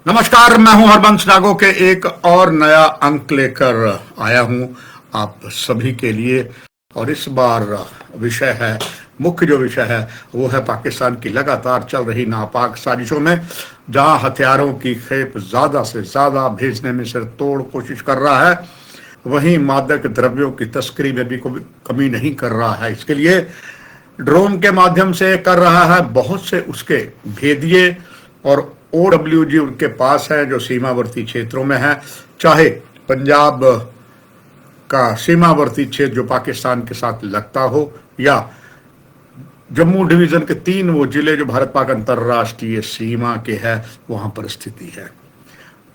नमस्कार, मैं हूं हरबंश नागो के एक और नया अंक लेकर आया हूं आप सभी के लिए। और इस बार विषय है, मुख्य जो विषय है वो है पाकिस्तान की लगातार चल रही नापाक साजिशों में, जहां हथियारों की खेप ज्यादा से ज्यादा भेजने में सिर तोड़ कोशिश कर रहा है, वहीं मादक द्रव्यों की तस्करी में भी कोई कमी नहीं कर रहा है। इसके लिए ड्रोन के माध्यम से कर रहा है। बहुत से उसके भेदिए और OWG उनके पास है जो सीमावर्ती क्षेत्रों में है, चाहे पंजाब का सीमावर्ती क्षेत्र जो पाकिस्तान के साथ लगता हो, या जम्मू डिवीजन के 3 वो जिले जो भारत पाक अंतर्राष्ट्रीय सीमा के है वहां पर स्थिति है।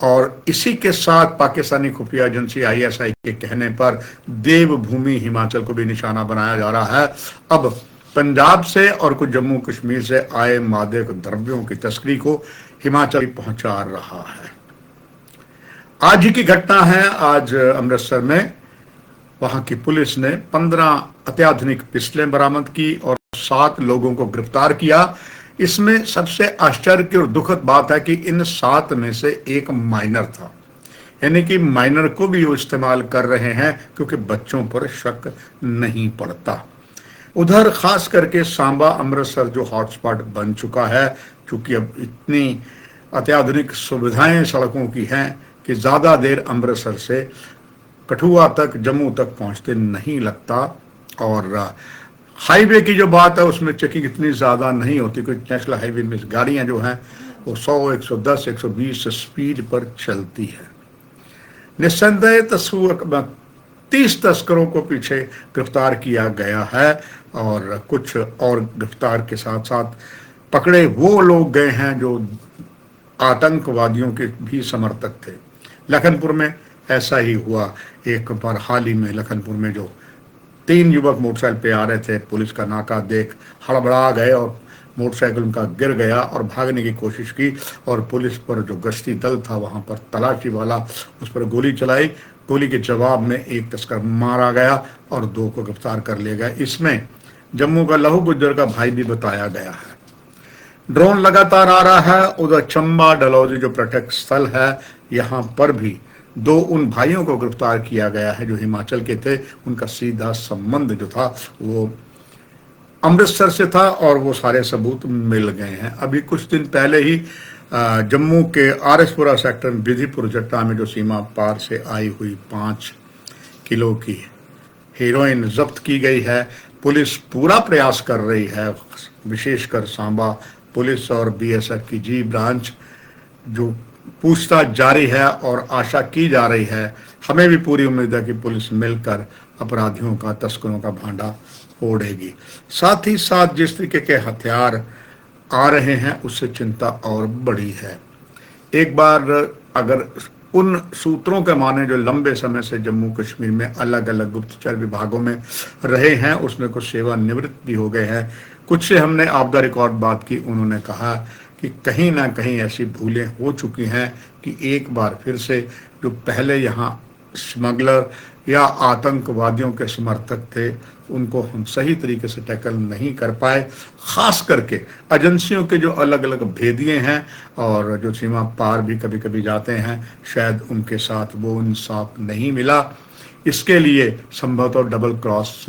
और इसी के साथ पाकिस्तानी खुफिया एजेंसी ISI के कहने पर देवभूमि हिमाचल को भी निशाना बनाया जा रहा है। अब पंजाब से और कुछ जम्मू कश्मीर से आए मादक द्रव्यों की तस्करी को हिमाचल पहुंचा रहा है। आज ही की घटना है। आज अमृतसर में वहां की पुलिस ने 15 अत्याधुनिक पिस्टलें बरामद की और 7 लोगों को गिरफ्तार किया। इसमें सबसे आश्चर्य की और दुखद बात है कि इन 7 में से एक माइनर था, यानी कि माइनर को भी वो इस्तेमाल कर रहे हैं क्योंकि बच्चों पर शक नहीं पड़ता। उधर खास करके सांबा अमृतसर जो हॉटस्पॉट बन चुका है, क्योंकि अब इतनी अत्याधुनिक सुविधाएं सड़कों की हैं कि ज्यादा देर अमृतसर से कठुआ तक, जम्मू तक पहुंचते नहीं लगता। और हाईवे की जो बात है उसमें चेकिंग इतनी ज्यादा नहीं होती, क्योंकि नेशनल हाईवे में गाड़ियां जो हैं वो 100, 110, 120 स्पीड पर चलती है। निस्संदेह 30 तस्करों को पीछे गिरफ्तार किया गया है और कुछ और गिरफ्तार के साथ साथ पकड़े वो लोग गए हैं जो आतंकवादियों के भी समर्थक थे। लखनपुर में ऐसा ही हुआ। एक बार हाल ही में लखनपुर में जो 3 युवक मोटरसाइकिल पे आ रहे थे, पुलिस का नाका देख हड़बड़ा गए और मोटरसाइकिल उनका गिर गया और भागने की कोशिश की, और पुलिस पर जो गश्ती दल था वहां पर तलाशी वाला उस पर गोली चलाई। गोली के जवाब में एक तस्कर मारा गया और 2 को गिरफ्तार कर लिया गया। इसमें जम्मू का लहू गुज्जर का भाई भी बताया गया है। ड्रोन लगातार आ रहा है। उधर चंबा डलहौजी जो पर्यटक स्थल है, यहाँ पर भी 2 उन भाइयों को गिरफ्तार किया गया है जो हिमाचल के थे। उनका सीधा संबंध जो था वो अमृतसर से था और वो सारे सबूत मिल गए हैं। अभी कुछ दिन पहले ही जम्मू के आरएसपुरा सेक्टर में विधिपुर जट्टा में जो सीमा पार से आई हुई 5 किलो की हीरोइन जब्त की गई है। पुलिस पूरा प्रयास कर रही है, विशेषकर सांबा पुलिस और BSF की G ब्रांच जो पूछताछ जारी है और आशा की जा रही है। हमें भी पूरी उम्मीद है कि पुलिस मिलकर अपराधियों का, तस्करों का भांडा फोड़ेगी। साथ ही साथ जिस तरीके के हथियार आ रहे हैं उससे चिंता और बड़ी है। एक बार अगर उन सूत्रों के माने जो लंबे समय से जम्मू कश्मीर में अलग अलग गुप्तचर विभागों में रहे हैं, उसमें कुछ सेवानिवृत्त भी हो गए हैं। कुछ से हमने आपदा रिकॉर्ड बात की, उन्होंने कहा कि कहीं ना कहीं ऐसी भूलें हो चुकी हैं कि एक बार फिर से जो पहले यहाँ स्मगलर या आतंकवादियों के समर्थक थे उनको हम सही तरीके से टैकल नहीं कर पाए। खास करके एजेंसियों के जो अलग अलग भेदिए हैं और जो सीमा पार भी कभी कभी जाते हैं, शायद उनके साथ वो इंसाफ नहीं मिला। इसके लिए संभवतः डबल क्रॉस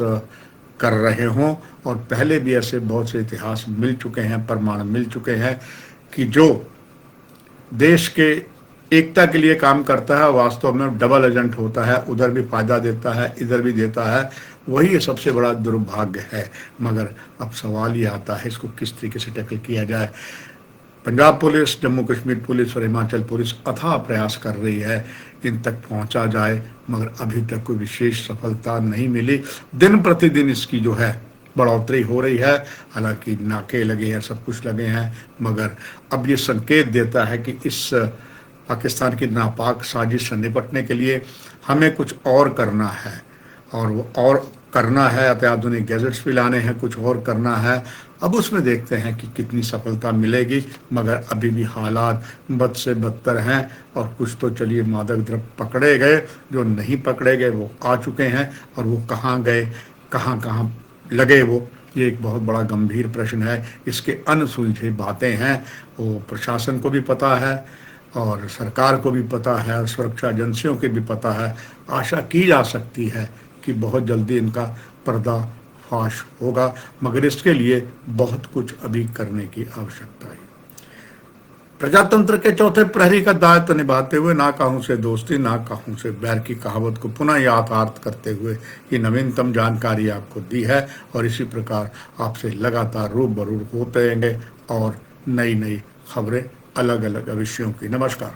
कर रहे हों। और पहले भी ऐसे बहुत से इतिहास मिल चुके हैं, प्रमाण मिल चुके हैं कि जो देश के एकता के लिए काम करता है वास्तव में डबल एजेंट होता है, उधर भी फायदा देता है, इधर भी देता है। वही सबसे बड़ा दुर्भाग्य है। मगर अब सवाल ये आता है इसको किस तरीके से टैकल किया जाए। पंजाब पुलिस, जम्मू कश्मीर पुलिस और हिमाचल पुलिस अथाह प्रयास कर रही है इन तक पहुंचा जाए, मगर अभी तक कोई विशेष सफलता नहीं मिली। दिन प्रतिदिन इसकी जो है बढ़ोतरी हो रही है। हालांकि नाके लगे हैं, सब कुछ लगे हैं, मगर अब ये संकेत देता है कि इस पाकिस्तान की नापाक साजिश से निपटने के लिए हमें कुछ और करना है। और वो और करना है, अत्याधुनिक गैजेट्स भी लाने हैं, कुछ और करना है। अब उसमें देखते हैं कि कितनी सफलता मिलेगी, मगर अभी भी हालात बद से बदतर हैं। और कुछ तो चलिए मादक द्रव्य पकड़े गए, जो नहीं पकड़े गए वो आ चुके हैं, और वो कहाँ गए, कहाँ कहाँ लगे वो, ये एक बहुत बड़ा गंभीर प्रश्न है। इसके अनसुलझे बातें हैं, वो प्रशासन को भी पता है और सरकार को भी पता है, सुरक्षा एजेंसियों को भी पता है। आशा की जा सकती है कि बहुत जल्दी इनका पर्दाफाश होगा, मगर इसके लिए बहुत कुछ अभी करने की आवश्यकता है। प्रजातंत्र के चौथे प्रहरी का दायित्व निभाते हुए ना काहूं से दोस्ती ना काहूं से बैर की कहावत को पुनः याथार्थ करते हुए ये नवीनतम जानकारी आपको दी है, और इसी प्रकार आपसे लगातार रूबरू होते रहेंगे और नई नई खबरें अलग अलग विषयों की। नमस्कार।